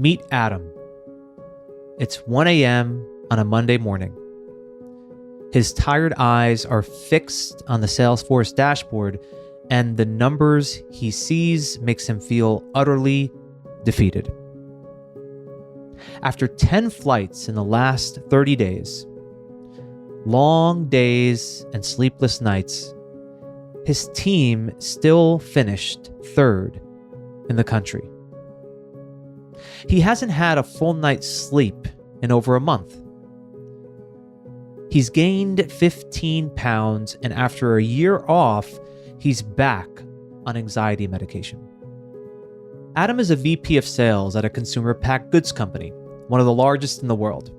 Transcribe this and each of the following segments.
Meet Adam. It's 1 a.m. on a Monday morning. His tired eyes are fixed on the Salesforce dashboard, and the numbers he sees makes him feel utterly defeated. After 10 flights in the last 30 days, long days and sleepless nights, his team still finished third in the country. He hasn't had a full night's sleep in over a month. He's gained 15 pounds, and after a year off, he's back on anxiety medication. Adam is a VP of sales at a consumer packaged goods company, one of the largest in the world.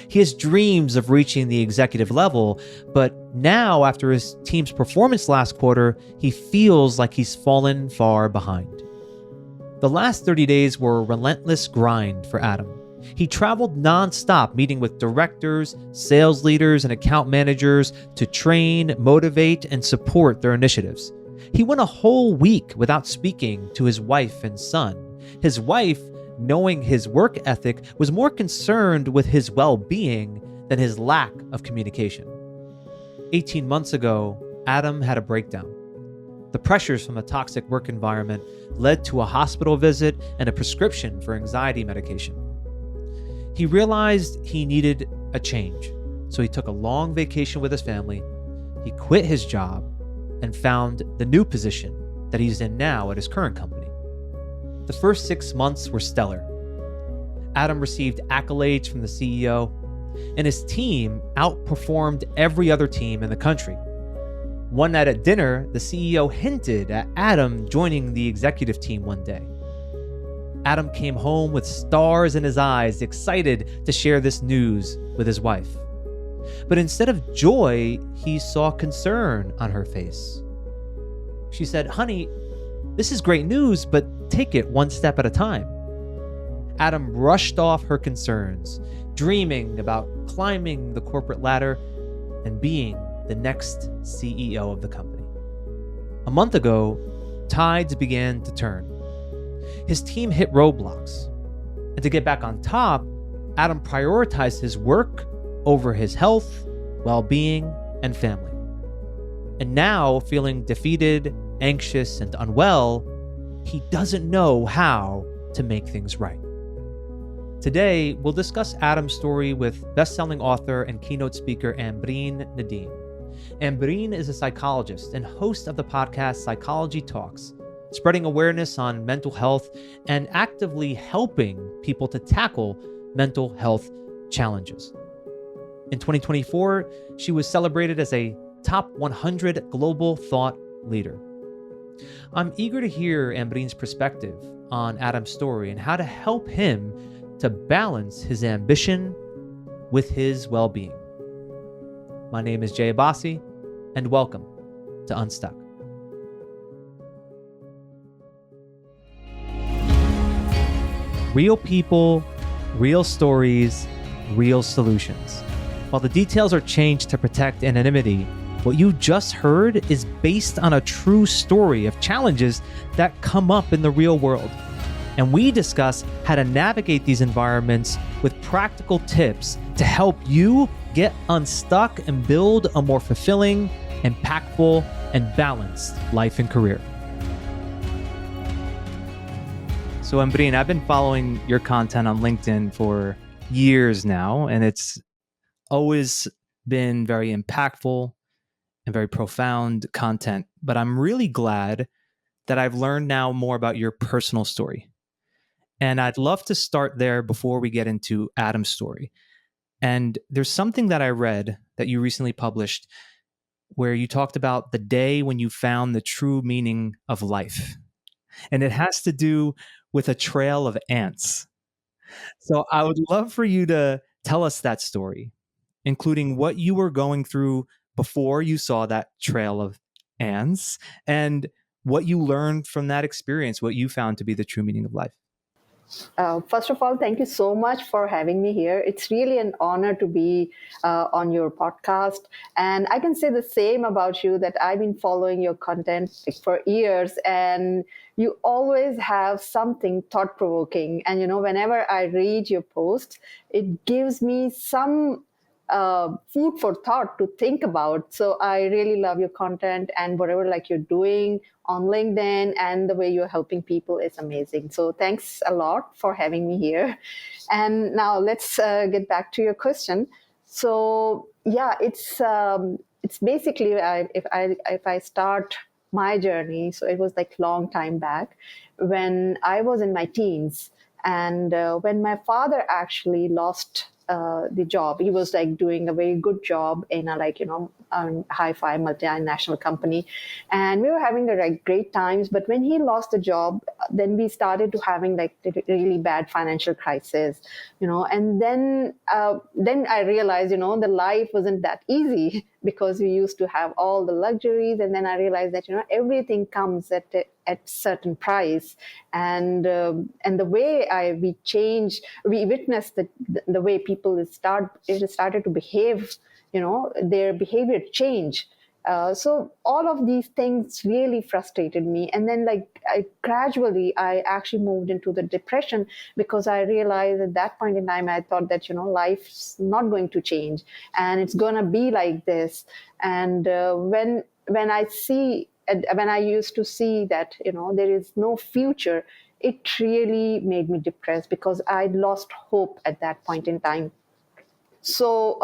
He has dreams of reaching the executive level, but now, after his team's performance last quarter, he feels like he's fallen far behind. The last 30 days were a relentless grind for Adam. He traveled nonstop, meeting with directors, sales leaders, and account managers to train, motivate, and support their initiatives. He went a whole week without speaking to his wife and son. His wife, knowing his work ethic, was more concerned with his well-being than his lack of communication. 18 months ago, Adam had a breakdown. The pressures from a toxic work environment led to a hospital visit and a prescription for anxiety medication. He realized he needed a change, so he took a long vacation with his family. He quit his job and found the new position that he's in now at his current company. The first 6 months were stellar. Adam received accolades from the CEO, and his team outperformed every other team in the country. One night at dinner, the CEO hinted at Adam joining the executive team one day. Adam came home with stars in his eyes, excited to share this news with his wife. But instead of joy, he saw concern on her face. She said, "Honey, this is great news, but take it one step at a time." Adam rushed off her concerns, dreaming about climbing the corporate ladder and being the next CEO of the company. A month ago, tides began to turn. His team hit roadblocks. And to get back on top, Adam prioritized his work over his health, well-being, and family. And now, feeling defeated, anxious, and unwell, he doesn't know how to make things right. Today, we'll discuss Adam's story with best-selling author and keynote speaker Ambreen Nadeem. Ambreen is a psychologist and host of the podcast Psychology Talks, spreading awareness on mental health and actively helping people to tackle mental health challenges. In 2024, she was celebrated as a top 100 global thought leader. I'm eager to hear Ambreen's perspective on Adam's story and how to help him to balance his ambition with his well-being. My name is Jay Abbasi, and welcome to Unstuck. Real people, real stories, real solutions. While the details are changed to protect anonymity, what you just heard is based on a true story of challenges that come up in the real world. And we discuss how to navigate these environments with practical tips to help you get unstuck and build a more fulfilling, impactful, and balanced life and career. So Ambreen, I've been following your content on LinkedIn for years now, and it's always been very impactful and very profound content. But I'm really glad that I've learned now more about your personal story. And I'd love to start there before we get into Adam's story. And there's something that I read that you recently published where you talked about the day when you found the true meaning of life. And it has to do with a trail of ants. So I would love for you to tell us that story, including what you were going through before you saw that trail of ants and what you learned from that experience, what you found to be the true meaning of life. First of all, thank you so much for having me here. It's really an honor to be on your podcast. And I can say the same about you, that I've been following your content for years, and you always have something thought provoking. And, whenever I read your posts, it gives me some food for thought to think about. So I really love your content, and whatever like you're doing on LinkedIn and the way you're helping people is amazing. So thanks a lot for having me here. And now let's get back to your question. So yeah, it's basically if I start my journey. So it was like long time back when I was in my teens, and when my father actually lost the job. He was like doing a very good job in a high-fi multinational company, and we were having like great times. But when he lost the job, then we started to having like the really bad financial crisis, and then I realized, the life wasn't that easy because we used to have all the luxuries, and then I realized that everything comes at certain price, and the way we witnessed the way people started to behave, their behavior change. So all of these things really frustrated me, and then I actually moved into the depression, because I realized at that point in time I thought that life's not going to change, and it's going to be like this. And when I used to see that there is no future, it really made me depressed, because I'd lost hope at that point in time. So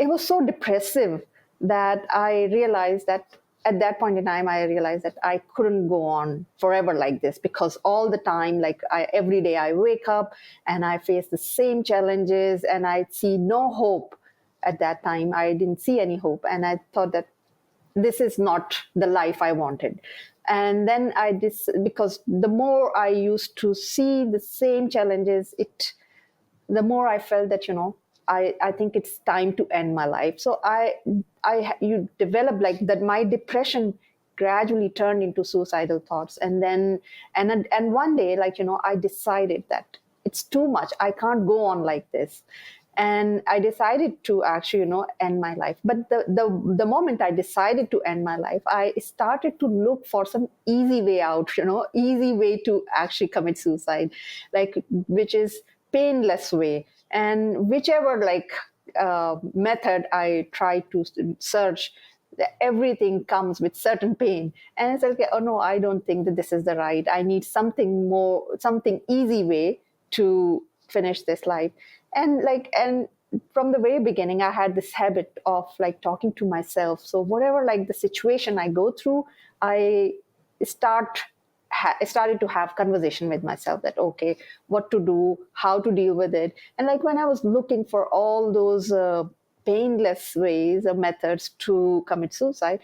it was so depressive that I realized that at that point in time, I realized that I couldn't go on forever like this, because all the time, every day I wake up and I face the same challenges, and I see no hope. At that time, I didn't see any hope, and I thought that this is not the life I wanted. And then because the more I used to see the same challenges, the more I felt that, I think it's time to end my life. So you develop like that. My depression gradually turned into suicidal thoughts. And then, and one day, I decided that it's too much. I can't go on like this. And I decided to actually, end my life. But the moment I decided to end my life, I started to look for some easy way out, easy way to actually commit suicide, which is painless way. And whichever method I try to search, everything comes with certain pain. And it's like, okay, oh no, I don't think that this is the right. I need something easy way to finish this life. And from the very beginning, I had this habit of talking to myself. So whatever the situation I go through, I started to have conversation with myself, that okay, what to do, how to deal with it. And when I was looking for all those painless ways or methods to commit suicide,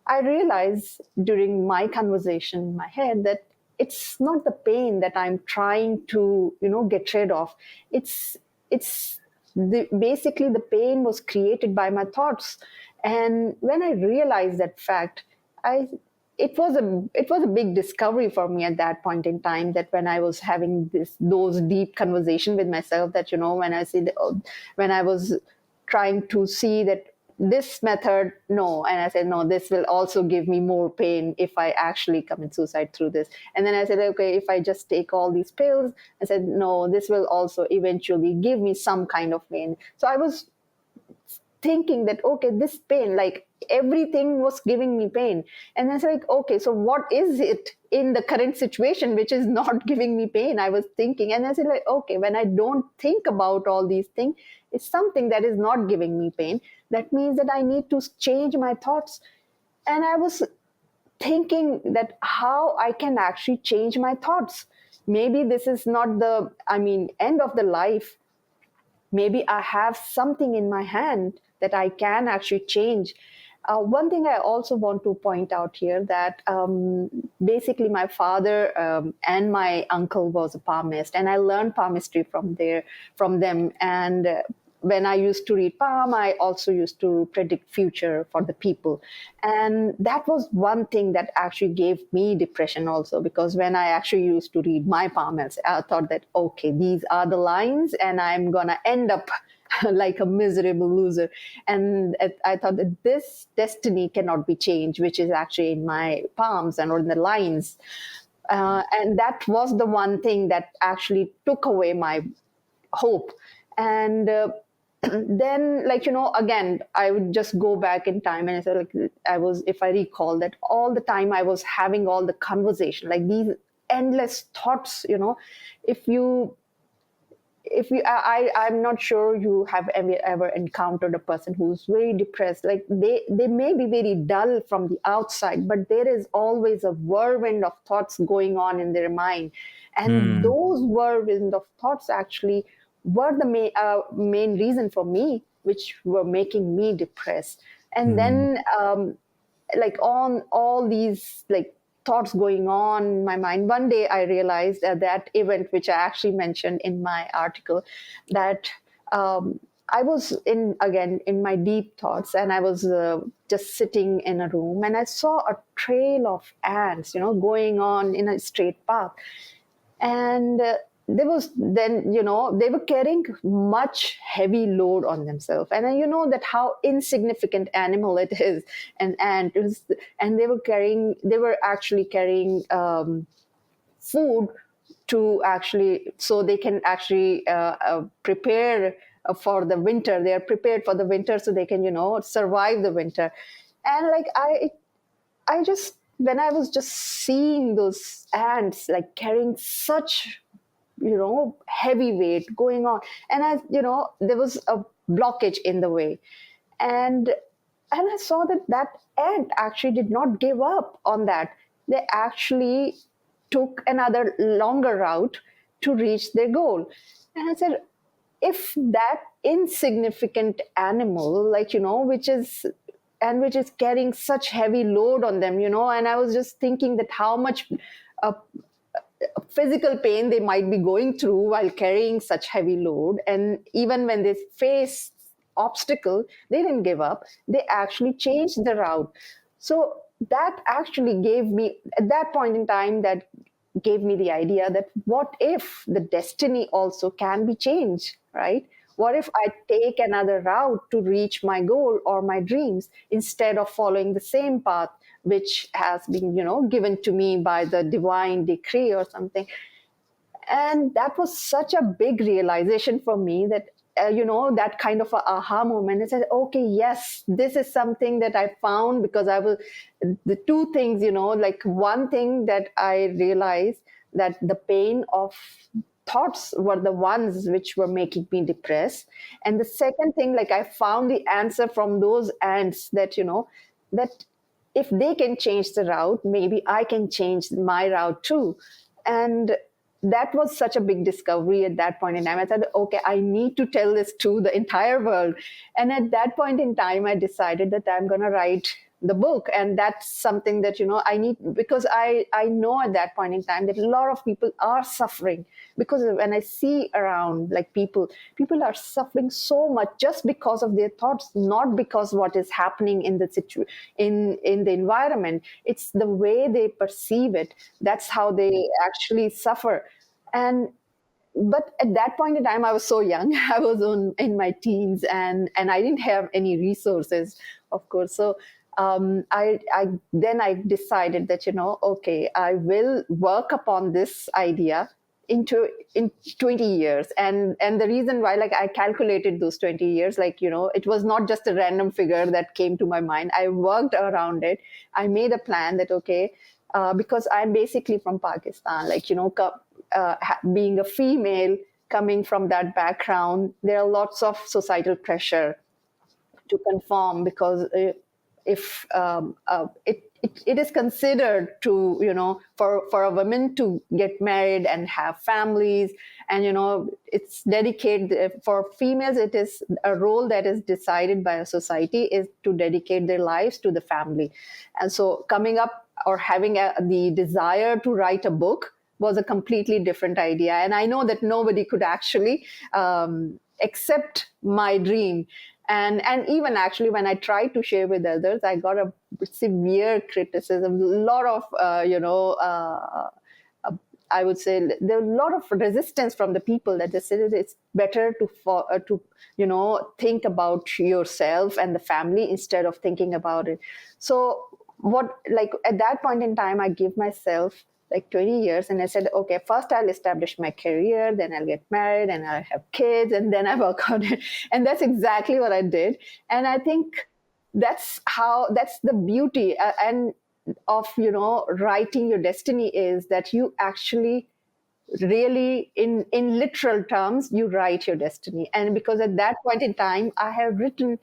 I realized during my conversation in my head that it's not the pain that I'm trying to get rid of. Basically the pain was created by my thoughts. And when I realized that fact, it was a big discovery for me at that point in time, that when I was having those deep conversation with myself, that when I was trying to see that this method, no, and I said no, this will also give me more pain if I actually commit suicide through this. And then I said, okay, if I just take all these pills, I said no, this will also eventually give me some kind of pain. So I was thinking that okay, this pain, everything was giving me pain. And I was like, okay, so what is it in the current situation which is not giving me pain? I was thinking, and I said okay, when I don't think about all these things, it's something that is not giving me pain. That means that I need to change my thoughts. And I was thinking that how I can actually change my thoughts. Maybe this is not the end of the life. Maybe I have something in my hand that I can actually change. One thing I also want to point out here, that basically my father and my uncle was a palmist, and I learned palmistry from them. And when I used to read palm, I also used to predict future for the people. And that was one thing that actually gave me depression also, because when I actually used to read my palm, I thought that, okay, these are the lines and I'm going to end up like a miserable loser. And I thought that this destiny cannot be changed, which is actually in my palms and or in the lines. And that was the one thing that actually took away my hope. And then, like, again, I would just go back in time, and I said, like, if I recall that all the time I was having all the conversation, like these endless thoughts, I'm not sure you have ever encountered a person who's very depressed. Like they may be very dull from the outside, but there is always a whirlwind of thoughts going on in their mind. And those whirlwind of thoughts actually were the main reason for me, which were making me depressed. And then, like on all these like thoughts going on in my mind, one day I realized that event which I actually mentioned in my article, that I was in my deep thoughts, and I was just sitting in a room, and I saw a trail of ants going on in a straight path. And there was then they were carrying much heavy load on themselves, and that how insignificant animal it is, and ant is, and they were actually carrying food to actually, so they can actually prepare for the winter. They are prepared for the winter so they can survive the winter. And like I just, when I was just seeing those ants like carrying such heavy weight going on, and there was a blockage in the way, and I saw that ant actually did not give up on that. They actually took another longer route to reach their goal. And I said, if that insignificant animal, like which is carrying such heavy load on them, and I was just thinking that how much physical pain they might be going through while carrying such heavy load. And even when they face obstacle, they didn't give up. They actually changed the route. So that actually gave me, at that point in time, that gave me the idea that what if the destiny also can be changed, right? What if I take another route to reach my goal or my dreams, instead of following the same path which has been given to me by the divine decree or something? And that was such a big realization for me, that that kind of a aha moment. I said, okay, yes, this is something that I found, because the two things, like one thing that I realized, that the pain of thoughts were the ones which were making me depressed. And the second thing, like I found the answer from those ants, that that if they can change the route, maybe I can change my route too. And that was such a big discovery at that point in time. I thought, okay, I need to tell this to the entire world. And at that point in time, I decided that I'm going to write the book. And that's something that, I need, because I know at that point in time that a lot of people are suffering, because when I see around, like people are suffering so much just because of their thoughts, not because what is happening in the in the environment. It's the way they perceive it. That's how they actually suffer. And but at that point in time, I was so young. I was in my teens, and I didn't have any resources, of course. So I then I decided that okay, I will work upon this idea in 20 years. And the reason why, like, I calculated those 20 years, like, it was not just a random figure that came to my mind. I worked around it. I made a plan that, okay, because I'm basically from Pakistan, like, being a female coming from that background, there are lots of societal pressure to conform, because if it is considered to, for a woman to get married and have families, and it's dedicated. For females, it is a role that is decided by a society, is to dedicate their lives to the family. And so coming up or having the desire to write a book was a completely different idea. And I know that nobody could actually accept my dream. And even actually when I tried to share with others, I got a severe criticism, a lot of I would say there was a lot of resistance from the people that they said it's better to think about yourself and the family instead of thinking about it. So what, like at that point in time, I give myself like 20 years, and I said, okay, first I'll establish my career, then I'll get married, and I'll have kids, and then I work on it. And that's exactly what I did. And I think that's the beauty and of writing your destiny, is that you actually really in literal terms you write your destiny. And because at that point in time I had written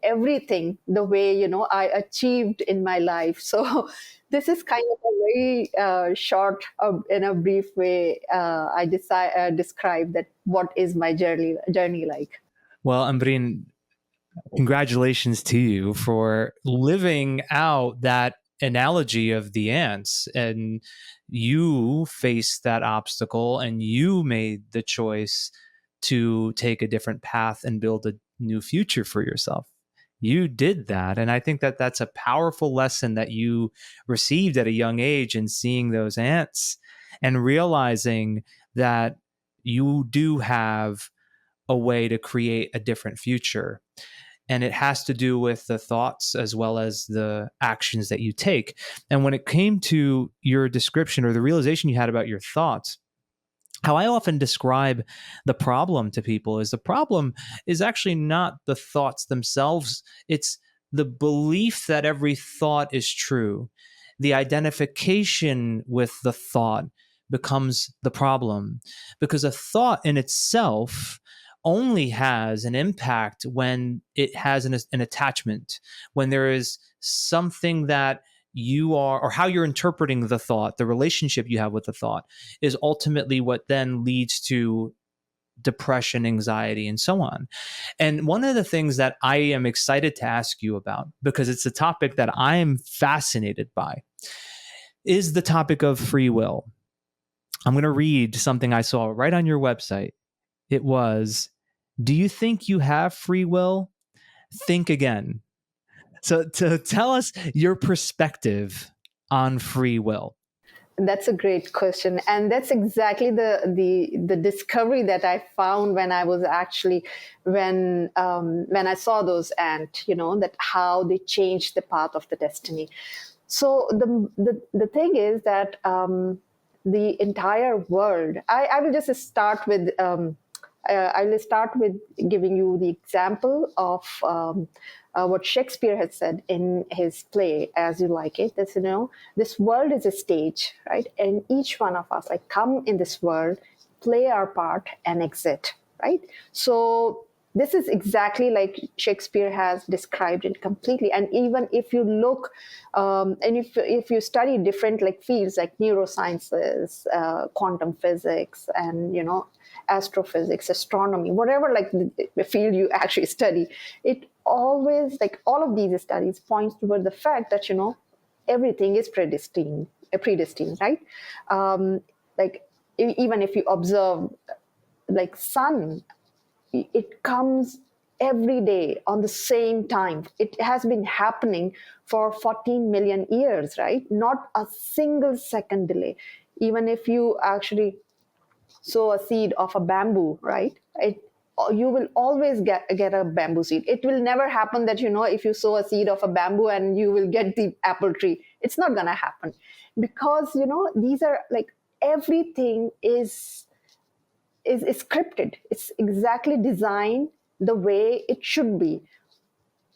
everything the way I achieved in my life. So this is kind of a very short, in a brief way, I describe that what is my journey like. Well, Ambreen, congratulations to you for living out that analogy of the ants. And you faced that obstacle and you made the choice to take a different path and build a new future for yourself. You did that. And I think that that's a powerful lesson that you received at a young age, and seeing those ants and realizing that you do have a way to create a different future. And it has to do with the thoughts as well as the actions that you take. And when it came to your description or the realization you had about your thoughts, how I often describe the problem to people is the problem is actually not the thoughts themselves. It's the belief that every thought is true. The identification with the thought becomes the problem, because a thought in itself only has an impact when it has an attachment, when there is something that you are, or how you're interpreting the thought, the relationship you have with the thought is ultimately what then leads to depression, anxiety, and so on. And one of the things that I am excited to ask you about, because it's a topic that I am fascinated by, is the topic of free will. I'm going to read something I saw right on your website. It was, do you think you have free will? Think again. So to tell us your perspective on free will. That's a great question, and that's exactly the discovery that I found when I was actually when I saw those ants, that how they changed the path of the destiny. So the thing is that the entire world. I will just start with. I will start with giving you the example of what Shakespeare had said in his play, As You Like It. That this world is a stage, right? And each one of us, like, come in this world, play our part, and exit, right? So this is exactly like Shakespeare has described it completely. And even if you look, and if you study different like fields like neurosciences, quantum physics, and astrophysics, astronomy, whatever like the field you actually study, it always, like, all of these studies points toward the fact that everything is predestined, right? Like even if you observe, like, sun, it comes every day on the same time. It has been happening for 14 million years, right? Not a single second delay. Even if you actually sow a seed of a bamboo, right? You will always get a bamboo seed. It will never happen that if you sow a seed of a bamboo and you will get the apple tree. It's not gonna happen, because these are like, everything is scripted. It's exactly designed the way it should be.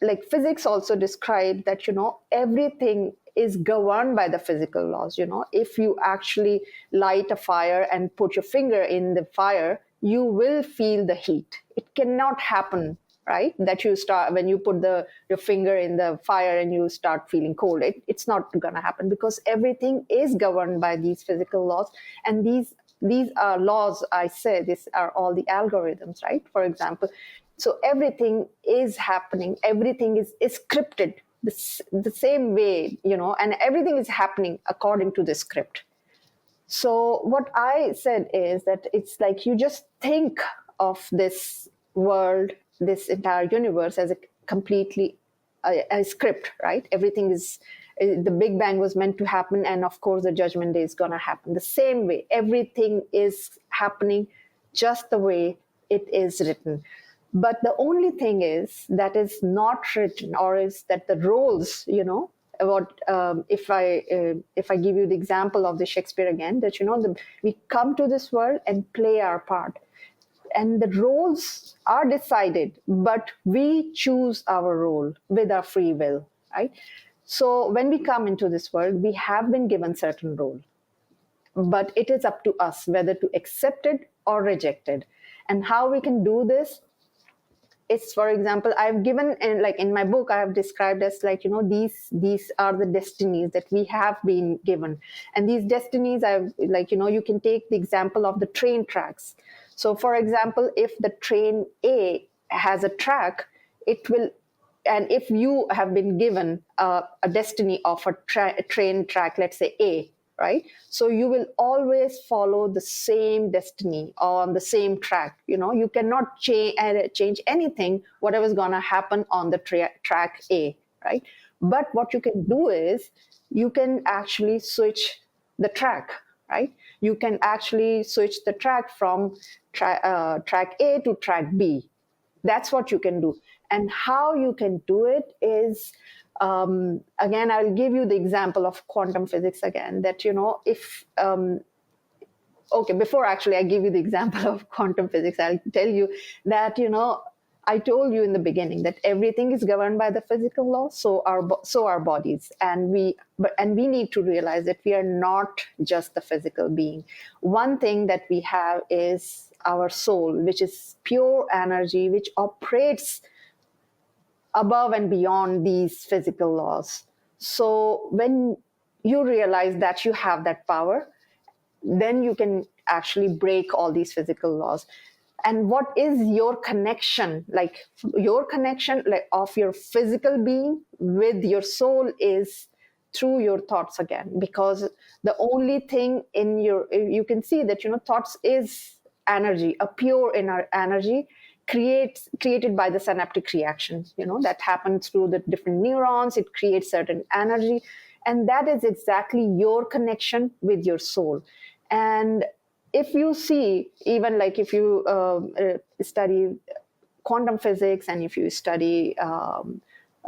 Like physics also described that everything is governed by the physical laws. If you actually light a fire and put your finger in the fire, you will feel the heat. It cannot happen, right, that you start when you put your finger in the fire and you start feeling cold. It's not going to happen, because everything is governed by these physical laws. And these are laws, I say, these are all the algorithms, right? For example, so everything is happening, everything is scripted the same way, and everything is happening according to the script. So what I said is that it's like, you just think of this world this entire universe as a completely a script, right? Everything is, the Big Bang was meant to happen, and of course the Judgment Day is going to happen the same way. Everything is happening just the way it is written. But the only thing is that is not written, or is that the roles, what if I give you the example of the Shakespeare again, that we come to this world and play our part, and the roles are decided, but we choose our role with our free will, right? So when we come into this world, we have been given certain role, but it is up to us whether to accept it or reject it. And how we can do this is, for example, I've given, and like in my book, I have described as like, these are the destinies that we have been given. And these destinies, I've like, you can take the example of the train tracks. So for example, if the train A has a track, it will, and if you have been given a destiny of a train track, let's say A, right? So you will always follow the same destiny on the same track. You cannot change anything, whatever's going to happen on the track A, right? But what you can do is you can actually switch the track, right? You can actually switch the track from track A to track B. That's what you can do. And how you can do it is, again, I'll give you the example of quantum physics again, that, if, okay, before actually I give you the example of quantum physics, I'll tell you that, I told you in the beginning that everything is governed by the physical law, so our bodies, and we need to realize that we are not just the physical being. One thing that we have is our soul, which is pure energy, which operates above and beyond these physical laws. So when you realize that you have that power, then you can actually break all these physical laws. And what is your connection? Like your connection, like of your physical being with your soul, is through your thoughts again, because the only thing in you can see that, thoughts is energy, a pure inner energy created by the synaptic reaction, that happens through the different neurons. It creates certain energy, and that is exactly your connection with your soul. And if you see, even like if you study quantum physics and if you study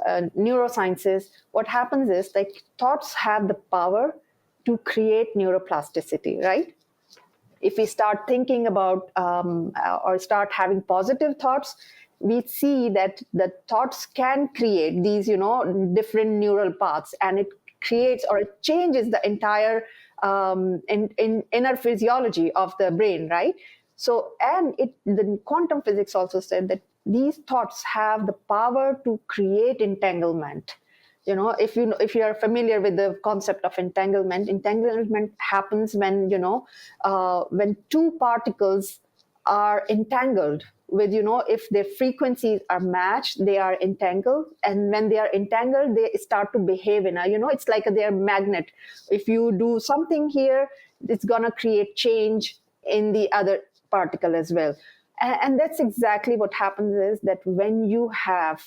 neurosciences, what happens is like thoughts have the power to create neuroplasticity, right? If we start thinking about or start having positive thoughts, we see that the thoughts can create these, different neural paths, and it creates or it changes the entire inner physiology of the brain, right? So, and the quantum physics also said that these thoughts have the power to create entanglement. If you are familiar with the concept of entanglement happens when when two particles are entangled with, if their frequencies are matched, they are entangled, and when they are entangled, they start to behave in a, it's like they're magnet. If you do something here, it's gonna create change in the other particle as well. And that's exactly what happens, is that when you have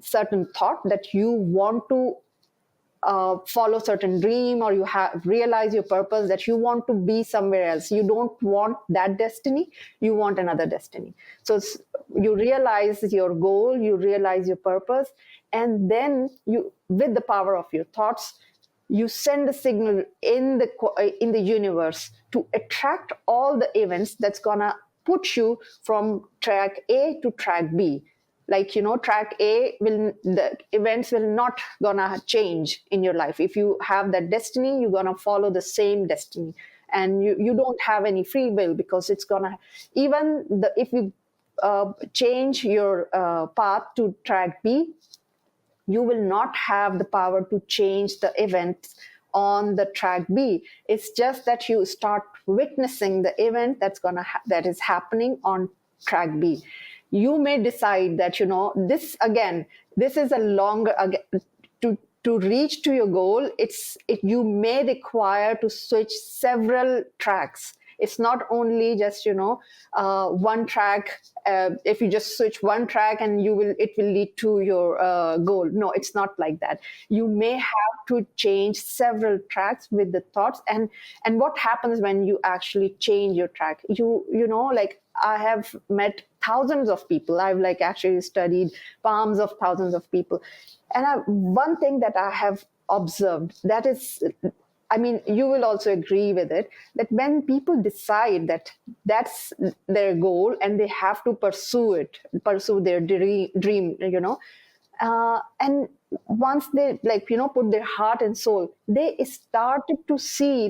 certain thought that you want to follow certain dream, or you have realize your purpose, that you want to be somewhere else, you don't want that destiny, you want another destiny. So you realize your goal, you realize your purpose, and then you, with the power of your thoughts, you send a signal in the universe to attract all the events that's gonna put you from track A to track B. Like, track A the events will not gonna change in your life. If you have that destiny, you're gonna follow the same destiny, and you don't have any free will, because it's gonna, if you change your path to track B, you will not have the power to change the events on the track B. It's just that you start witnessing the event that is happening on track B. You may decide that, this is a longer, to reach to your goal, you may require to switch several tracks. It's not only just, one track. If you just switch one track and it will lead to your goal. No, it's not like that. You may have to change several tracks with the thoughts. And what happens when you actually change your track? Like, I have met thousands of people. I've like actually studied palms of thousands of people. And one thing that I have observed, that is, I mean, you will also agree with it, that when people decide that that's their goal and they have to pursue their dream, and once they put their heart and soul, they started to see,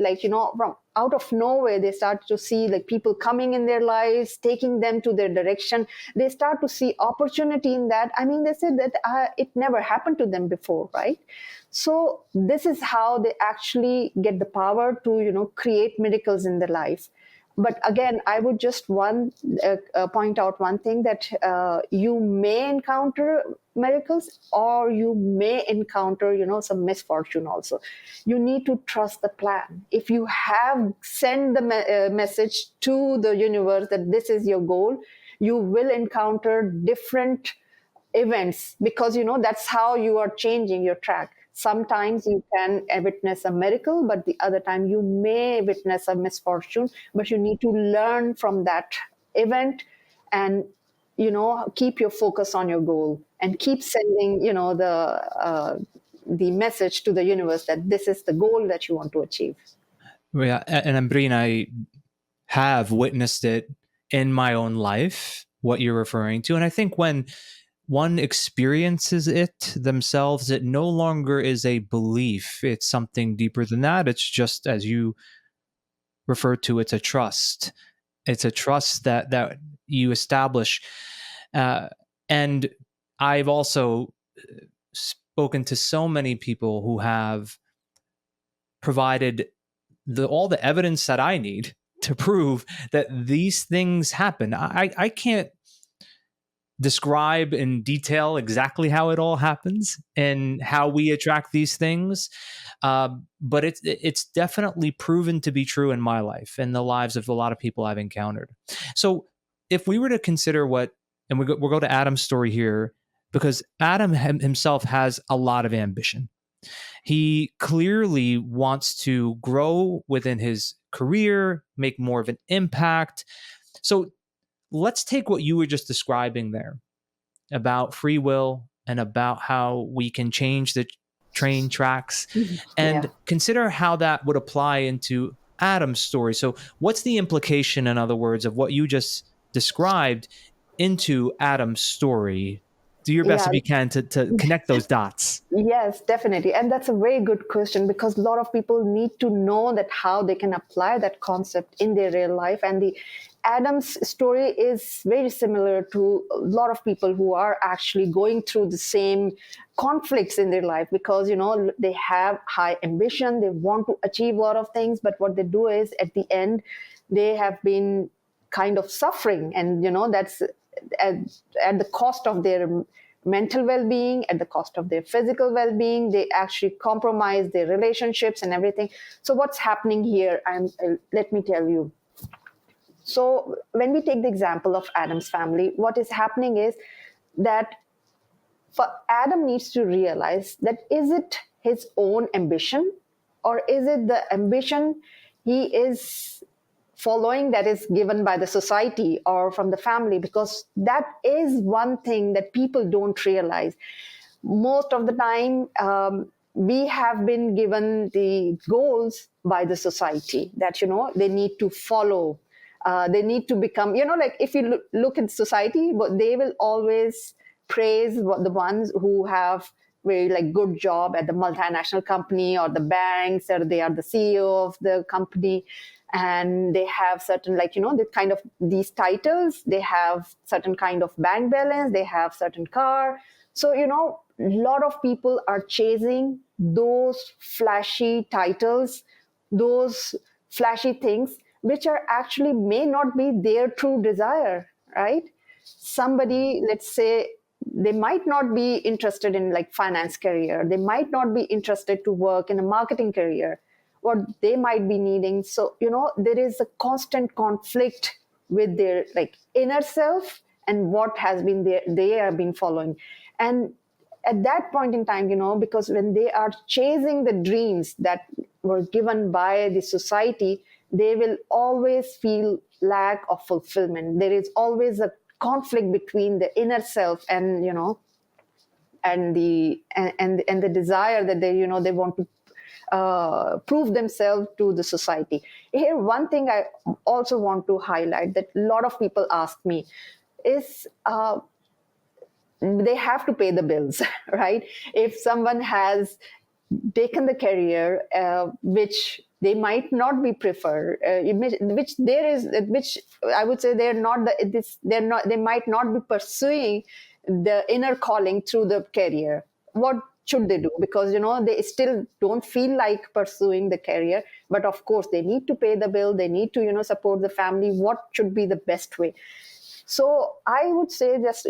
from out of nowhere, they start to see like people coming in their lives, taking them to their direction. They start to see opportunity in that. I mean, they said that it never happened to them before, right? So this is how they actually get the power to create miracles in their life. But again, I would just point out one thing, that you may encounter miracles, or you may encounter some misfortune also. You need to trust the plan. If you have sent the message to the universe that this is your goal, you will encounter different events, because that's how you are changing your track. Sometimes you can witness a miracle, but the other time you may witness a misfortune. But you need to learn from that event, and keep your focus on your goal, and keep sending the message to the universe that this is the goal that you want to achieve. Yeah, and Ambreen, I have witnessed it in my own life, what you're referring to. And I think when one experiences it themselves, it no longer is a belief. It's something deeper than that. It's just, as you refer to, it's a trust. It's a trust that you establish. And I've also spoken to so many people who have provided all the evidence that I need to prove that these things happen. I can't describe in detail exactly how it all happens and how we attract these things, but it's definitely proven to be true in my life and the lives of a lot of people I've encountered. So if we were to consider and we'll go to Adam's story here, because Adam himself has a lot of ambition. He clearly wants to grow within his career, make more of an impact. So let's take what you were just describing there about free will and about how we can change the train tracks and consider how that would apply into Adam's story. So what's the implication, in other words, of what you just described into Adam's story? Do your best if you can to connect those dots. Yes, definitely. And that's a very good question, because a lot of people need to know that how they can apply that concept in their real life. And the Adam's story is very similar to a lot of people who are actually going through the same conflicts in their life, because, they have high ambition, they want to achieve a lot of things, but what they do is at the end, they have been kind of suffering. And, that's at the cost of their mental well-being, at the cost of their physical well-being. They actually compromise their relationships and everything. So what's happening here? Let me tell you. So when we take the example of Adam's family, what is happening is that Adam needs to realize that, is it his own ambition, or is it the ambition he is following that is given by the society or from the family? Because that is one thing that people don't realize. Most of the time, we have been given the goals by the society that, they need to follow. They need to become, like if you look at society, they will always praise the ones who have very good job at the multinational company or the banks, or they are the CEO of the company. And they have certain the kind of these titles, they have certain kind of bank balance, they have certain car. So, a lot of people are chasing those flashy titles, those flashy things, which are actually may not be their true desire, right? Somebody, let's say, they might not be interested in finance career. They might not be interested to work in a marketing career. what they might be needing. So, there is a constant conflict with their like inner self and what has been they have been following. And at that point in time, because when they are chasing the dreams that were given by the society, they will always feel lack of fulfillment. There is always a conflict between the inner self and and the desire that they want to prove themselves to the society. Here, one thing I also want to highlight that a lot of people ask me is, they have to pay the bills, right? If someone has taken the career which they might not be preferred, which I would say they might not be pursuing the inner calling through the career. What should they do? Because they still don't feel like pursuing the career, but of course they need to pay the bill, they need to support the family. What should be the best way? So I would say just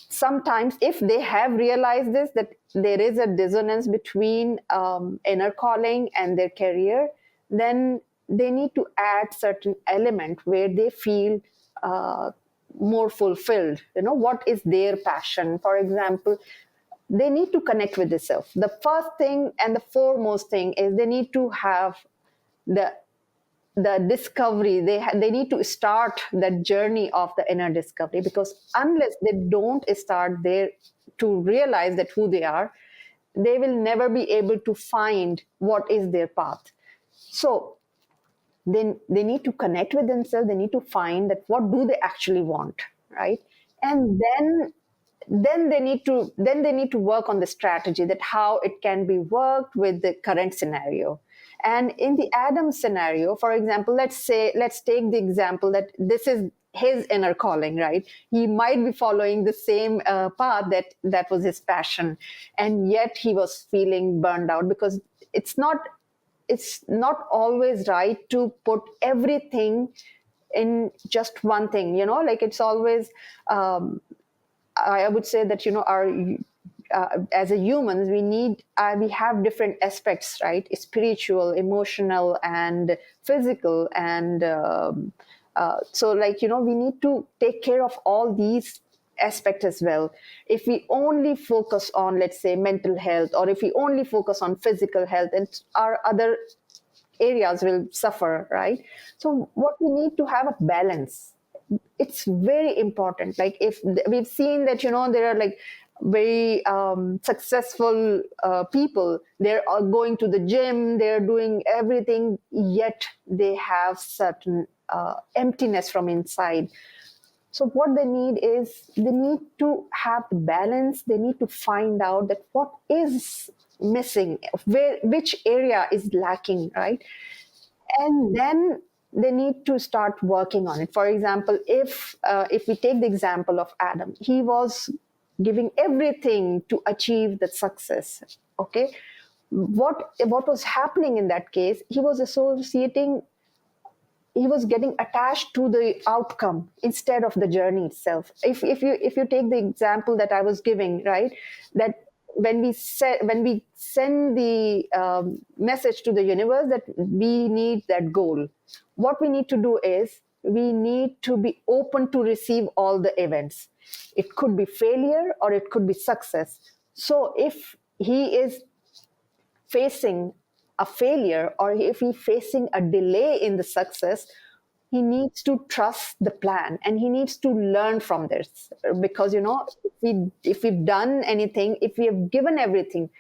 sometimes if they have realized this, that there is a dissonance between inner calling and their career, then they need to add certain element where they feel more fulfilled. What is their passion? For example, they need to connect with themselves. The first thing and the foremost thing is they need to have the discovery. They need to start that journey of the inner discovery, because unless they don't start there to realize that who they are, they will never be able to find what is their path. So they need to connect with themselves. They need to find that what do they actually want, right? And then they need to work on the strategy, that how it can be worked with the current scenario. And in the Adam scenario, for example, let's take the example that this is his inner calling, right? He might be following the same path that was his passion, and yet he was feeling burned out, because it's not always right to put everything in just one thing. Like it's always. I would say that our as a humans, we have different aspects, right? Spiritual, emotional, and physical, and so we need to take care of all these aspects as well. If we only focus on, let's say, mental health, or if we only focus on physical health, and our other areas will suffer, right? So what we need to have a balance. It's very important. Like if we've seen that there are like very successful people, they're all going to the gym, they're doing everything, yet they have certain emptiness from inside. So what they need is, they need to have the balance. They need to find out that what is missing, which area is lacking, right? And then they need to start working on it. For example, if we take the example of Adam, he was giving everything to achieve the success. Okay, what was happening in that case? He was getting attached to the outcome instead of the journey itself. If you take the example that I was giving, right, that when we send the message to the universe that we need that goal, what we need to do is we need to be open to receive all the events. It could be failure or it could be success. So if he is facing a failure, or if he's facing a delay in the success, he needs to trust the plan and he needs to learn from this. Because if we've done anything, if we have given everything,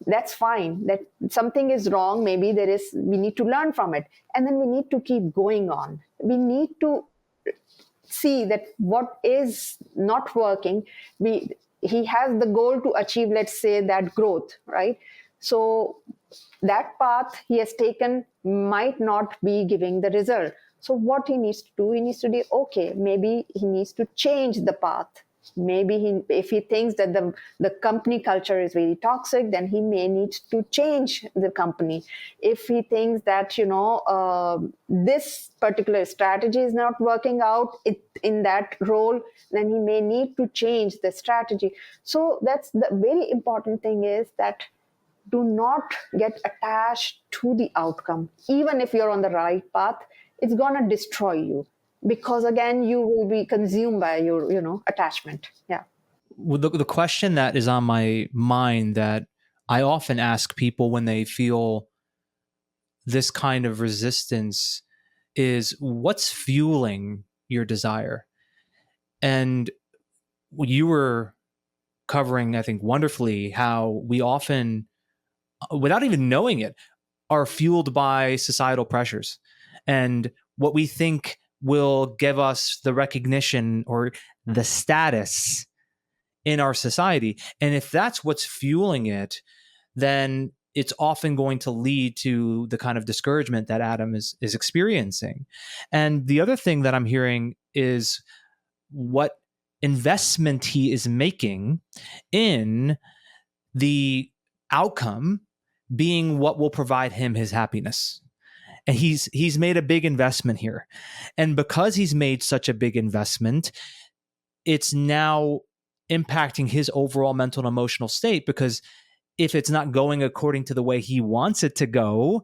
that's fine. That something is wrong, maybe we need to learn from it, and then we need to keep going on. We need to see that what is not working. He has the goal to achieve, let's say, that growth, right? So that path he has taken might not be giving the result. So what he needs to do, okay, maybe he needs to change the path. Maybe if he thinks that the company culture is very toxic, then he may need to change the company. If he thinks that this particular strategy is not working out in that role, then he may need to change the strategy. So that's the very important thing, is that do not get attached to the outcome. Even if you're on the right path, it's going to destroy you, because again, you will be consumed by your, attachment. Yeah. Well, the question that is on my mind that I often ask people when they feel this kind of resistance is, what's fueling your desire? And you were covering, I think, wonderfully how we often, without even knowing it, are fueled by societal pressures and what we think will give us the recognition or the status in our society. And if that's what's fueling it, then it's often going to lead to the kind of discouragement that Adam is experiencing. And the other thing that I'm hearing is what investment he is making in the outcome being what will provide him his happiness. And he's made a big investment here. And because he's made such a big investment, it's now impacting his overall mental and emotional state, because if it's not going according to the way he wants it to go,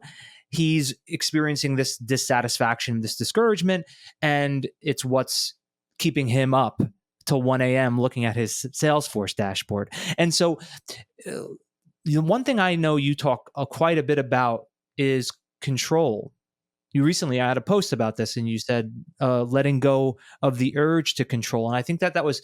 he's experiencing this dissatisfaction, this discouragement, and it's what's keeping him up till 1 a.m. looking at his Salesforce dashboard. And so the one thing I know you talk quite a bit about is control. You recently had a post about this, and you said letting go of the urge to control. And I think that was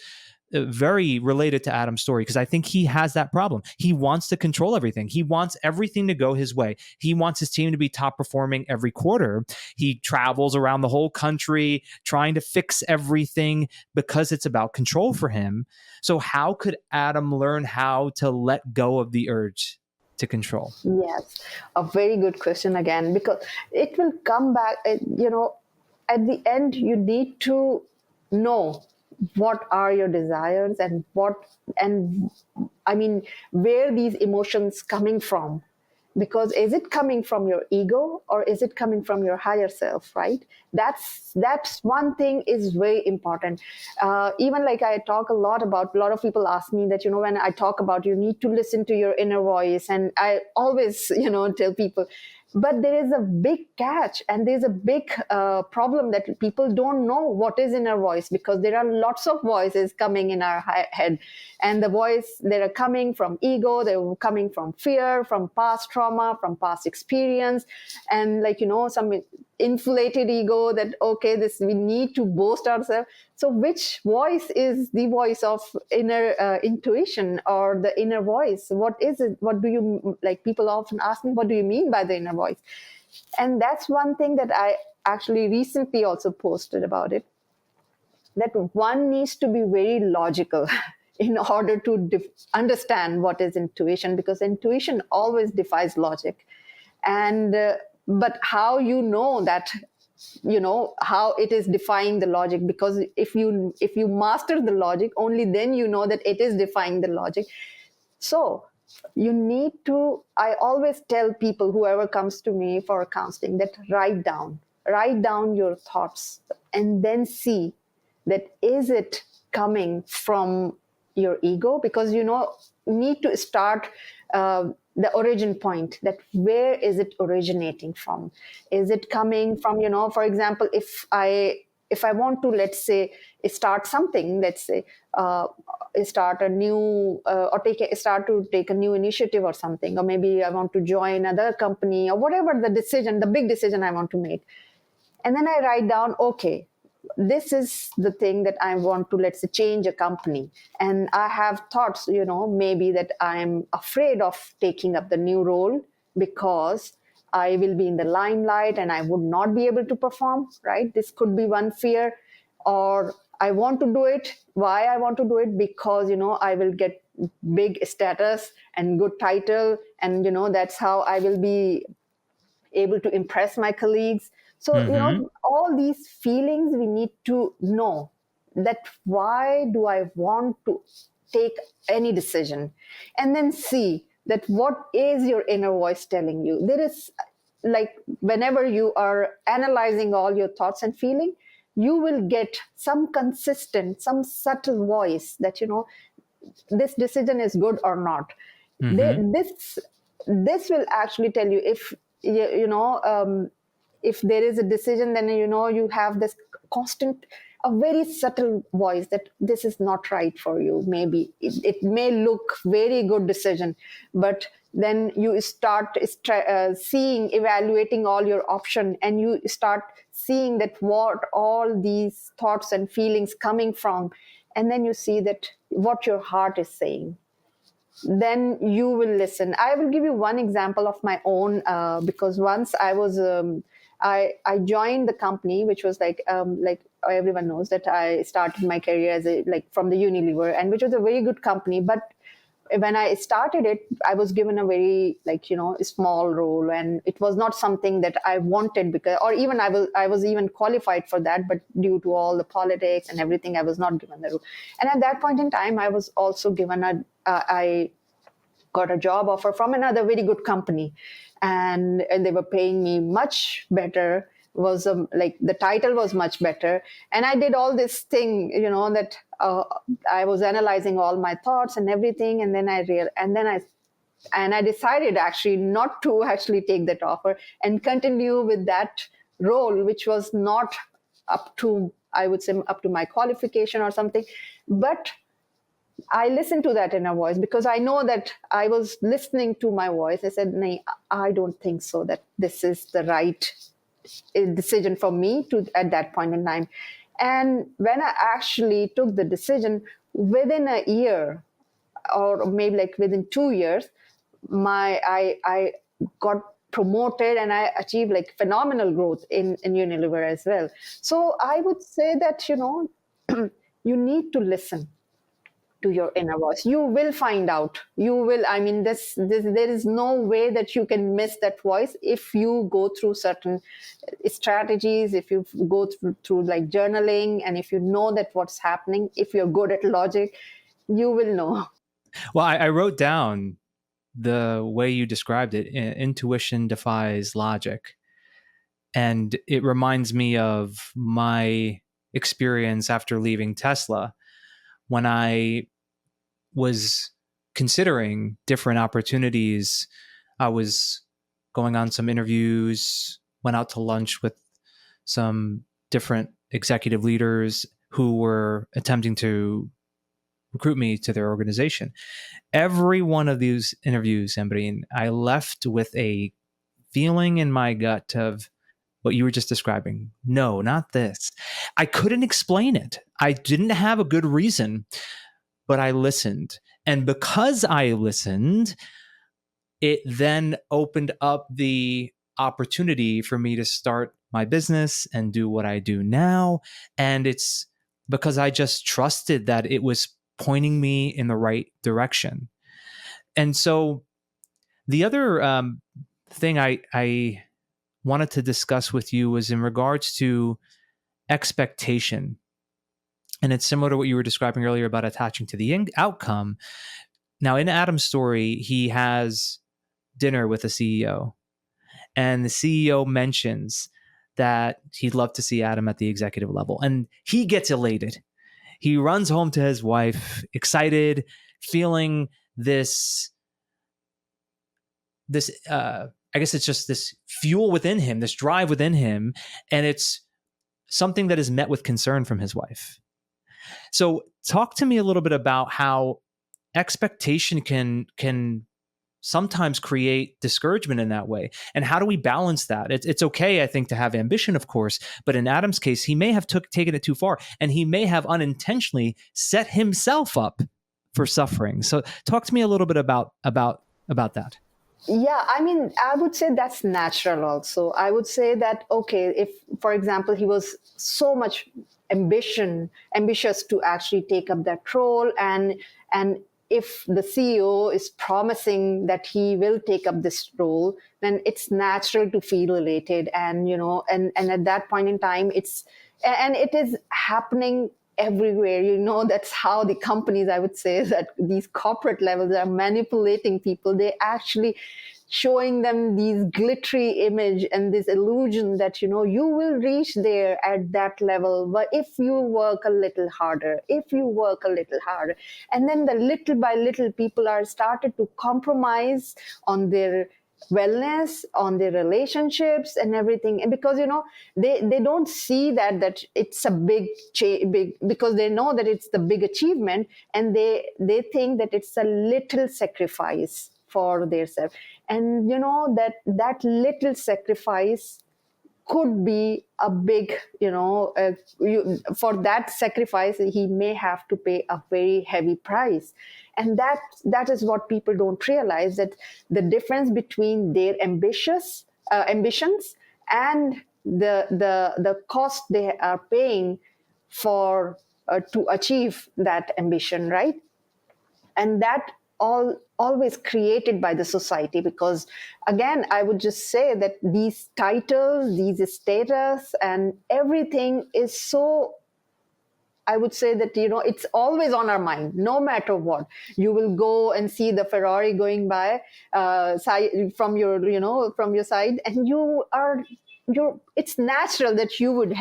very related to Adam's story, because I think he has that problem. He wants to control everything. He wants everything to go his way. He wants his team to be top performing every quarter. He travels around the whole country trying to fix everything because it's about control for him. So how could Adam learn how to let go of the urge to control? Yes, a very good question again, because it will come back, at the end, you need to know what are your desires and where these emotions coming from. Because is it coming from your ego or is it coming from your higher self, right? That's one thing is very important. Even like I talk a lot about, a lot of people ask me that, when I talk about you need to listen to your inner voice, and I always, tell people, but there is a big catch, and there's a big problem that people don't know what is inner voice, because there are lots of voices coming in our head, and the voice, they are coming from ego, they're coming from fear, from past trauma, from past experience, and some inflated ego that, okay, this, we need to boast ourselves. So which voice is the voice of inner intuition, or the inner voice? What is it? What do you, like, people often ask me, what do you mean by the inner voice? And that's one thing that I actually recently also posted about it, that one needs to be very logical in order to understand what is intuition, because intuition always defies logic. And but how you know that, how it is defying the logic? Because if you master the logic, only then you know that it is defying the logic. So you need to, I always tell people, whoever comes to me for counseling, that write down your thoughts, and then see that is it coming from your ego? Because need to start the origin point, that where is it originating from? Is it coming from, for example, if I want to, let's say, start something, let's say, start a new or start to take a new initiative or something, or maybe I want to join another company, or whatever the big decision I want to make. And then I write down, okay, this is the thing that I want to, let's say, change a company. And I have thoughts, maybe that I'm afraid of taking up the new role because I will be in the limelight and I would not be able to perform, right? This could be one fear. Or I want to do it. Why I want to do it? Because, I will get big status and good title. And, that's how I will be able to impress my colleagues. So, all these feelings, we need to know that why do I want to take any decision? And then see that what is your inner voice telling you. There is, like, whenever you are analyzing all your thoughts and feeling, you will get some consistent, some subtle voice that, this decision is good or not. this will actually tell you if if there is a decision, then you have this constant, a very subtle voice that this is not right for you. Maybe it may look very good decision, but then you start seeing, evaluating all your option, and you start seeing that what all these thoughts and feelings coming from, and then you see that what your heart is saying. Then you will listen. I will give you one example of my own, because once I was I joined the company, which was like everyone knows that I started my career as from the Unilever, and which was a very good company. But when I started it, I was given a very small role, and it was not something that I wanted, because, or even I was even qualified for that, but due to all the politics and everything, I was not given the role. And at that point in time, I was also given I got a job offer from another very good company, and they were paying me much better. Was the title was much better, and I did all this thing, that I was analyzing all my thoughts and everything, and then I decided actually not to actually take that offer and continue with that role, which was not up to, I would say, up to my qualification or something. But I listened to that inner voice, because I know that I was listening to my voice. I said, "No, I don't think so, that this is the right decision for me to at that point in time." And when I actually took the decision, within a year, or maybe within 2 years, I got promoted, and I achieved phenomenal growth in Unilever as well. So I would say that you need to listen to your inner voice. You will find out. You will. I mean, this there is no way that you can miss that voice if you go through certain strategies, if you go through journaling, and if you know that what's happening, if you're good at logic, you will know. Well, I wrote down the way you described it. Intuition defies logic. And it reminds me of my experience after leaving Tesla, when I was considering different opportunities. I was going on some interviews, went out to lunch with some different executive leaders who were attempting to recruit me to their organization. Every one of these interviews, Ambreen, I left with a feeling in my gut of what you were just describing. No, not this. I couldn't explain it. I didn't have a good reason, but I listened. And because I listened, it then opened up the opportunity for me to start my business and do what I do now. And it's because I just trusted that it was pointing me in the right direction. And so the other thing I wanted to discuss with you was in regards to expectation. And it's similar to what you were describing earlier about attaching to the outcome. Now, in Adam's story, he has dinner with a CEO, and the CEO mentions that he'd love to see Adam at the executive level, and he gets elated. He runs home to his wife, excited, feeling this I guess it's just this fuel within him, this drive within him, and it's something that is met with concern from his wife. So talk to me a little bit about how expectation can sometimes create discouragement in that way. And how do we balance that? It's okay, I think, to have ambition, of course, but in Adam's case, he may have taken it too far, and he may have unintentionally set himself up for suffering. So talk to me a little bit about that. Yeah, I mean, I would say that's natural also. I would say that, okay, if, for example, he was so much ambitious to actually take up that role, and if the CEO is promising that he will take up this role, then it's natural to feel elated. And, and at that point in time, it is happening everywhere. That's how the companies, I would say, that these corporate levels are manipulating people. They actually showing them these glittery image and this illusion that you will reach there at that level, but if you work a little harder, and then the little by little people are started to compromise on their wellness, on their relationships and everything. And because they don't see that it's a big, because they know that it's the big achievement, and they think that it's a little sacrifice for their self. And that little sacrifice could be a big, for that sacrifice he may have to pay a very heavy price. And that is what people don't realize, that the difference between their ambitions and the cost they are paying for to achieve that ambition, right? And that always created by the society, because again, I would just say that these titles, these status and everything is so, I would say that it's always on our mind, no matter what. You will go and see the Ferrari going by from your side, and it's natural that you would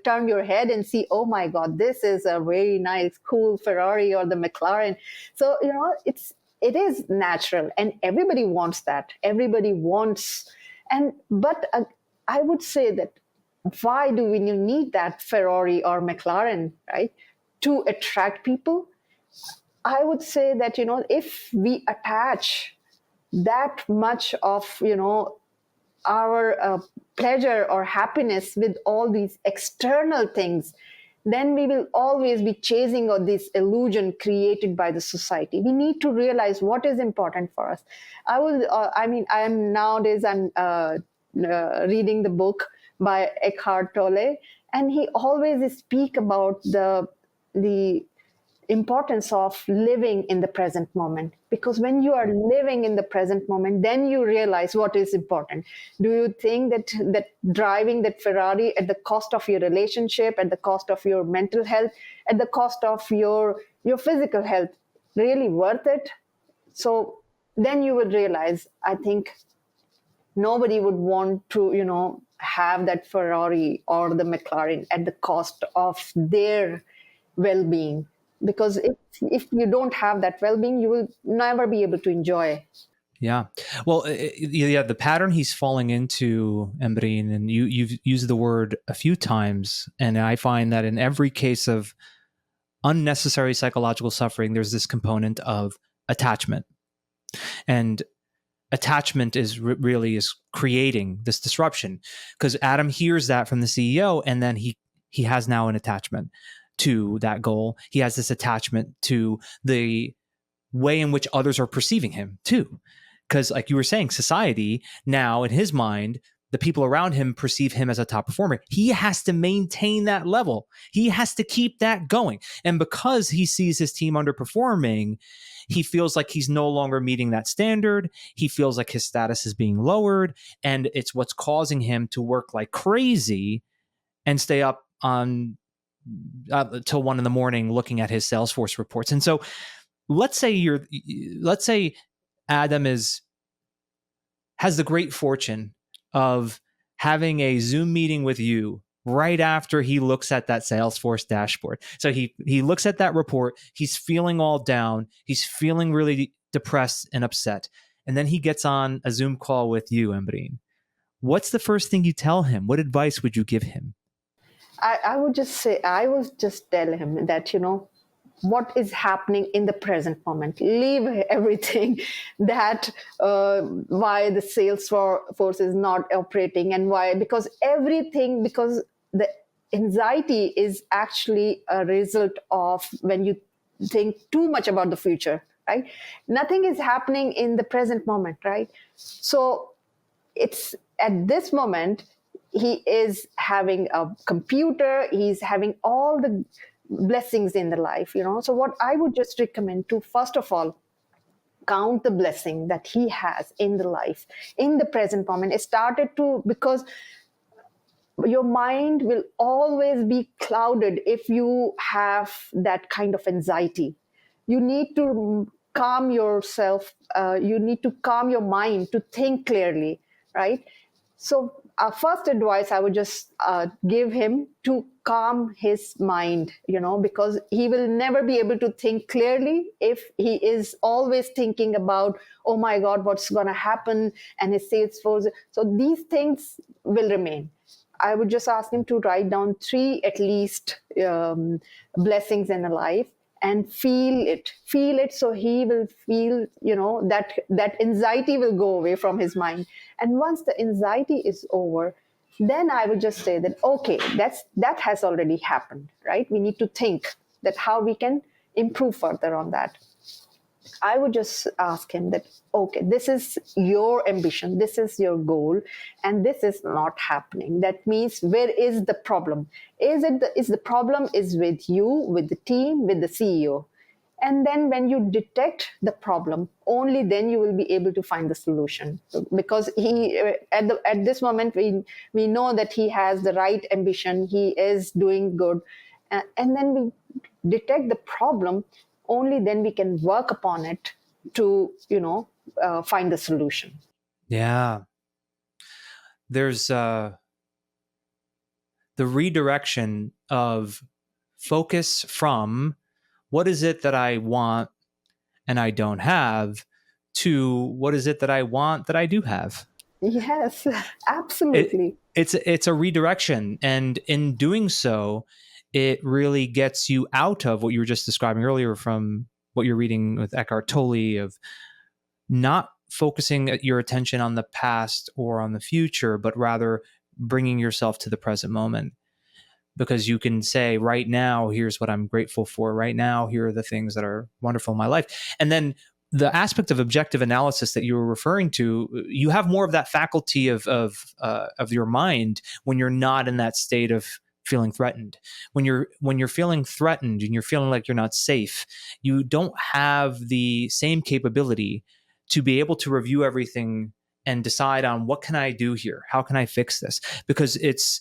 turn your head and see, oh my God, this is a very nice, cool Ferrari or the McLaren. So it is natural, and everybody wants that. Everybody wants, but I would say that why do we need that Ferrari or McLaren, right, to attract people? I would say that if we attach that much of our pleasure or happiness with all these external things, then we will always be chasing this illusion created by the society. We need to realize what is important for us. I'm reading the book by Eckhart Tolle, and he always speak about the importance of living in the present moment. Because when you are living in the present moment, then you realize what is important. Do you think that driving that Ferrari at the cost of your relationship, at the cost of your mental health, at the cost of your physical health, really worth it? So then you would realize, I think nobody would want to have that Ferrari or the McLaren at the cost of their well-being. Because if you don't have that well-being, you will never be able to enjoy. Yeah. Well, the pattern he's falling into, Ambreen, and you've used the word a few times, and I find that in every case of unnecessary psychological suffering, there's this component of attachment. And attachment is really is creating this disruption, because Adam hears that from the CEO, and then he has now an attachment to that goal. He has this attachment to the way in which others are perceiving him too. Because like you were saying, society now in his mind, the people around him perceive him as a top performer. He has to maintain that level. He has to keep that going. And because he sees his team underperforming, he feels like he's no longer meeting that standard. He feels like his status is being lowered. And it's what's causing him to work like crazy and stay up on till 1 a.m. looking at his Salesforce reports. And so let's say Adam has the great fortune of having a Zoom meeting with you right after he looks at that Salesforce dashboard. So he looks at that report, he's feeling all down, he's feeling really depressed and upset. And then he gets on a Zoom call with you, Ambreen. What's the first thing you tell him? What advice would you give him? I would just tell him that, what is happening in the present moment. Leave everything that why the Salesforce is not operating and why, because the anxiety is actually a result of when you think too much about the future, right? Nothing is happening in the present moment, right? So it's at this moment, he is having a computer, he's having all the blessings in the life, So what I would just recommend to, first of all, count the blessing that he has in the life, in the present moment. It started to, because your mind will always be clouded if you have that kind of anxiety. You need to calm yourself. You need to calm your mind to think clearly, right? So, first advice I would just give him to calm his mind, because he will never be able to think clearly if he is always thinking about, oh my God, what's going to happen, and his Salesforce. So, these things will remain. I would just ask him to write down three at least blessings in a life and feel it, so he will feel, that anxiety will go away from his mind. And once the anxiety is over, then I would just say that, okay, that has already happened, right? We need to think that how we can improve further on that. I would just ask him that, okay, this is your ambition, this is your goal, and this is not happening. That means, where is the problem? Is the problem is with you, with the team, with the CEO? And then when you detect the problem, only then you will be able to find the solution. Because he, at this moment, we know that he has the right ambition, he is doing good, and then we detect the problem, only then we can work upon it to find the solution. Yeah. There's the redirection of focus from what is it that I want and I don't have, to what is it that I want that I do have. Yes, absolutely. It's a redirection, and in doing so, it really gets you out of what you were just describing earlier from what you're reading with Eckhart Tolle, of not focusing your attention on the past or on the future, but rather bringing yourself to the present moment. Because you can say, right now, here's what I'm grateful for. Right now, here are the things that are wonderful in my life. And then the aspect of objective analysis that you were referring to, you have more of that faculty of your mind when you're not in that state of feeling threatened. When you're feeling threatened and you're feeling like you're not safe, you don't have the same capability to be able to review everything and decide on, what can I do here? How can I fix this? Because it's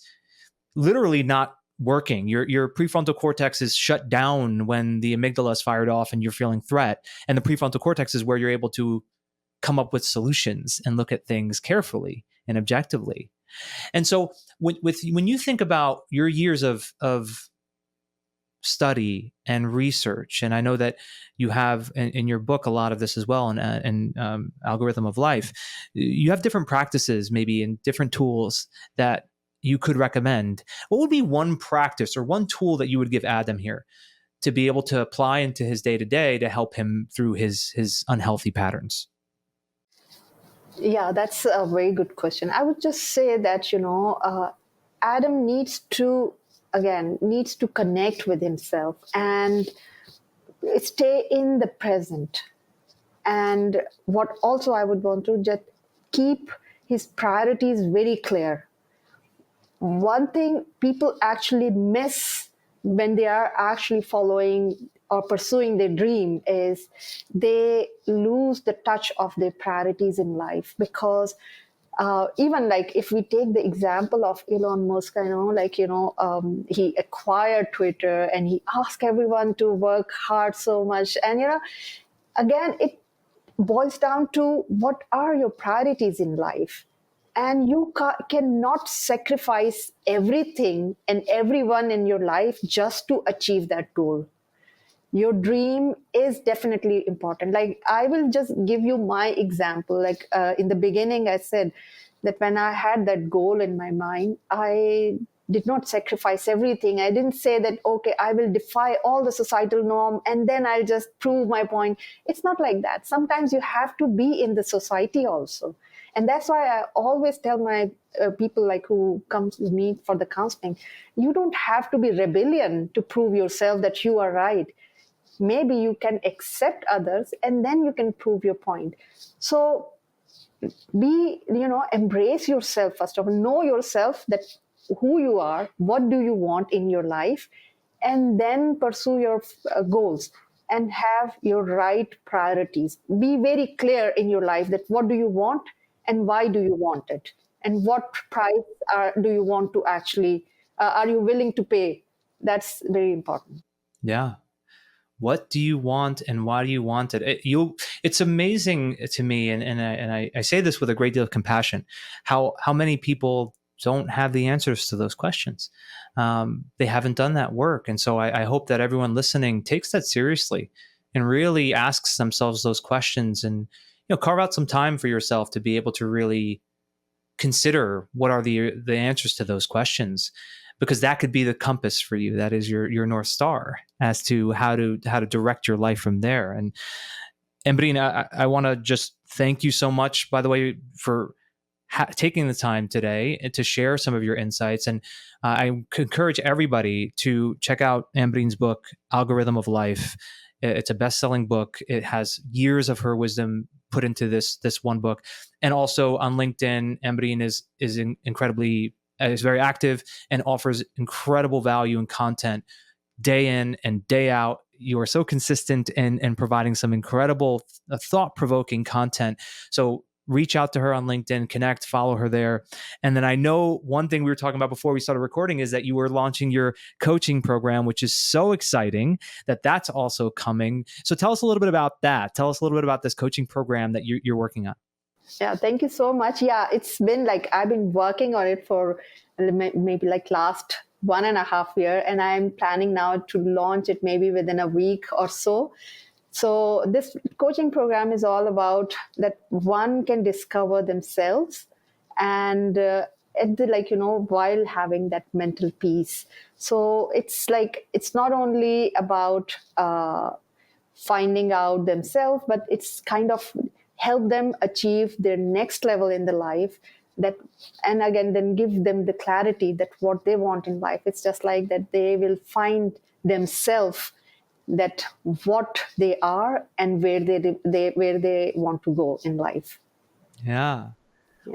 literally not working. Your prefrontal cortex is shut down when the amygdala is fired off and you're feeling threat. And the prefrontal cortex is where you're able to come up with solutions and look at things carefully and objectively. And so when you think about your years of study and research, and I know that you have in your book a lot of this as well, and Algorithm of Life, you have different practices, maybe, and different tools that you could recommend. What would be one practice or one tool that you would give Adam here to be able to apply into his day-to-day to help him through his unhealthy patterns? Yeah, that's a very good question. I would just say that, Adam needs to connect with himself and stay in the present. And what also I would want to just keep his priorities very clear. One thing people actually miss when they are actually following or pursuing their dream is they lose the touch of their priorities in life. Because even like if we take the example of Elon Musk, he acquired Twitter and he asked everyone to work hard so much. And, again, it boils down to, what are your priorities in life? And you cannot sacrifice everything and everyone in your life just to achieve that goal. Your dream is definitely important. Like, I will just give you my example. Like, in the beginning, I said that when I had that goal in my mind, I did not sacrifice everything. I didn't say that, okay, I will defy all the societal norm and then I'll just prove my point. It's not like that. Sometimes you have to be in the society also. And that's why I always tell my people like who comes to me for the counseling, you don't have to be rebellion to prove yourself that you are right. Maybe you can accept others and then you can prove your point. So embrace yourself first of all. Know yourself, that who you are, what do you want in your life, and then pursue your goals and have your right priorities. Be very clear in your life that what do you want and why do you want it, and what price do you want to actually, are you willing to pay? That's very important. Yeah. What do you want and why do you want it? It's amazing to me, and I say this with a great deal of compassion, how many people don't have the answers to those questions. They haven't done that work. And so I hope that everyone listening takes that seriously and really asks themselves those questions, and carve out some time for yourself to be able to really consider what are the answers to those questions, because that could be the compass for you. That is your North Star as to how to direct your life from there. And Ambreen, I want to just thank you so much, by the way, for taking the time today to share some of your insights. And I encourage everybody to check out Ambreen's book, Algorithm of Life. It's a best-selling book. It has years of her wisdom put into this one book. And also on LinkedIn, Ambreen is very active and offers incredible value and content day in and day out. You are so consistent in providing some incredible thought-provoking content. So reach out to her on LinkedIn, connect, follow her there. And then I know one thing we were talking about before we started recording is that you were launching your coaching program, which is so exciting that that's also coming. So tell us a little bit about that. Tell us a little bit about this coaching program that you're working on. Yeah, thank you so much. Yeah, it's been like I've been working on it for maybe like last 1.5 years, and I'm planning now to launch it maybe within a week or so. So this coaching program is all about that one can discover themselves and while having that mental peace. So it's not only about finding out themselves, but it's kind of help them achieve their next level in the life, and again then give them the clarity that what they want in life. It's just like that they will find themselves, that what they are and where they want to go in life. Yeah.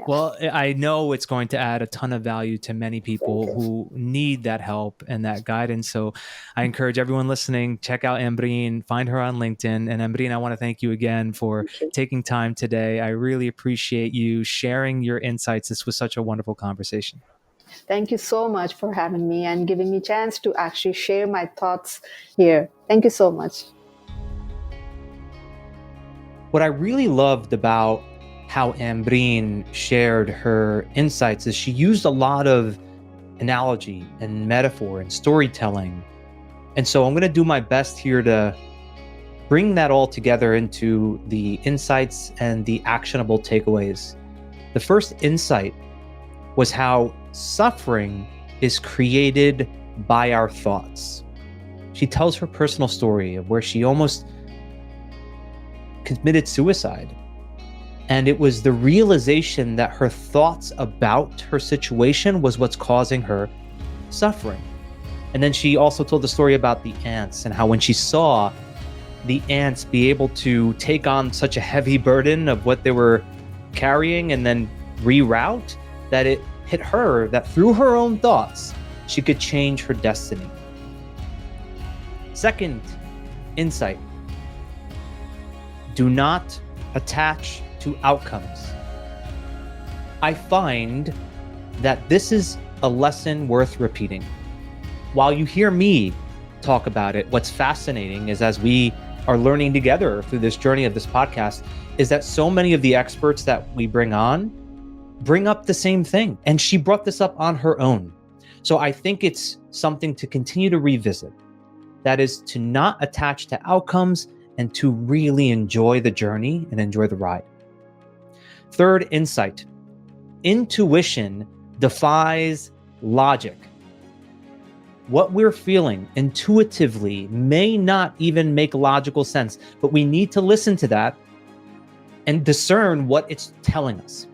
Well, I know it's going to add a ton of value to many people who need that help and that guidance. So I encourage everyone listening, check out Ambreen, find her on LinkedIn. And Ambreen, I want to thank you again for taking time today. I really appreciate you sharing your insights. This was such a wonderful conversation. Thank you so much for having me and giving me a chance to actually share my thoughts here. Thank you so much. What I really loved about how Ambreen shared her insights is she used a lot of analogy and metaphor and storytelling. And so I'm going to do my best here to bring that all together into the insights and the actionable takeaways. The first insight was how suffering is created by our thoughts. She tells her personal story of where she almost committed suicide. And it was the realization that her thoughts about her situation was what's causing her suffering. And then she also told the story about the ants and how when she saw the ants be able to take on such a heavy burden of what they were carrying and then reroute, that it hit her that through her own thoughts, she could change her destiny. Second insight, do not attach to outcomes. I find that this is a lesson worth repeating. While you hear me talk about it, what's fascinating is as we are learning together through this journey of this podcast, is that so many of the experts that we bring on bring up the same thing. And she brought this up on her own. So I think it's something to continue to revisit. That is to not attach to outcomes and to really enjoy the journey and enjoy the ride. Third insight, intuition defies logic. What we're feeling intuitively may not even make logical sense, but we need to listen to that and discern what it's telling us.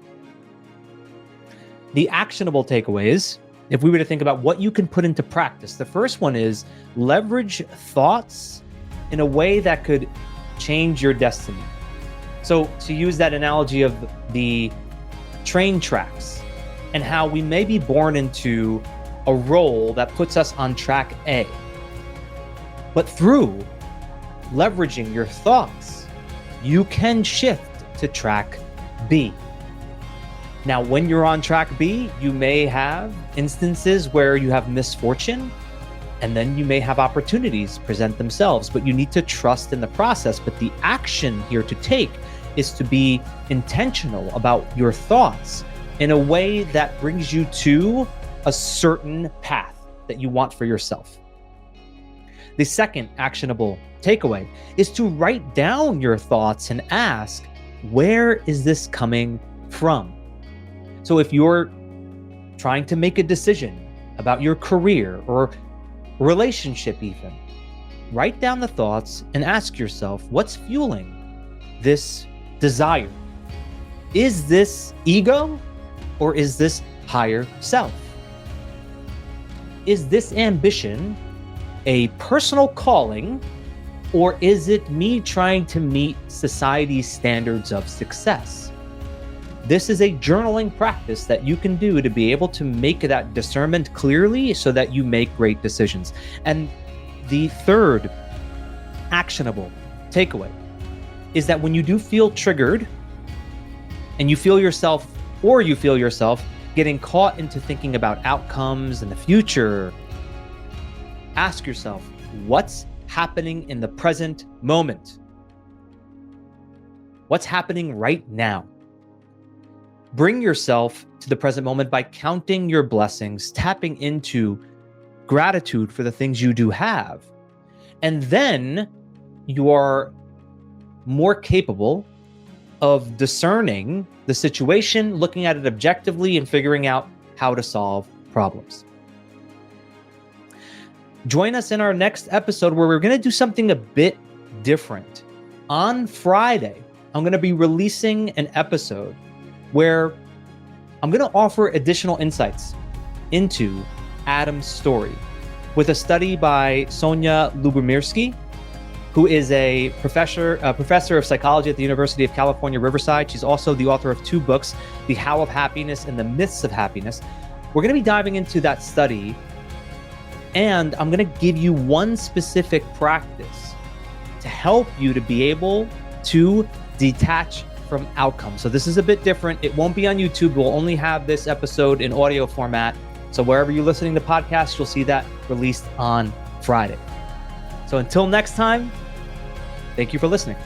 The actionable takeaways, if we were to think about what you can put into practice, the first one is leverage thoughts in a way that could change your destiny. So to use that analogy of the train tracks and how we may be born into a role that puts us on track A, but through leveraging your thoughts, you can shift to track B. Now, when you're on track B, you may have instances where you have misfortune, And then you may have opportunities present themselves, but you need to trust in the process. But the action here to take is to be intentional about your thoughts in a way that brings you to a certain path that you want for yourself. The second actionable takeaway is to write down your thoughts and ask, where is this coming from? So if you're trying to make a decision about your career or relationship even, write down the thoughts and ask yourself, what's fueling this desire? Is this ego or is this higher self? Is this ambition a personal calling, or is it me trying to meet society's standards of success? This is a journaling practice that you can do to be able to make that discernment clearly so that you make great decisions. And the third actionable takeaway is that when you do feel triggered and you feel yourself getting caught into thinking about outcomes and the future, ask yourself, what's happening in the present moment? What's happening right now? Bring yourself to the present moment by counting your blessings, tapping into gratitude for the things you do have. And then you are more capable of discerning the situation, looking at it objectively, and figuring out how to solve problems. Join us in our next episode where we're going to do something a bit different. On Friday, I'm going to be releasing an episode where I'm going to offer additional insights into Adam's story with a study by Sonia Lubomirsky, who is a professor of psychology at the University of California, Riverside. She's also the author of 2 books, The How of Happiness and The Myths of Happiness. We're going to be diving into that study, and I'm going to give you one specific practice to help you to be able to detach from outcomes. So this is a bit different. It won't be on YouTube. We'll only have this episode in audio format. So wherever you're listening to podcasts, you'll see that released on Friday. So until next time, thank you for listening.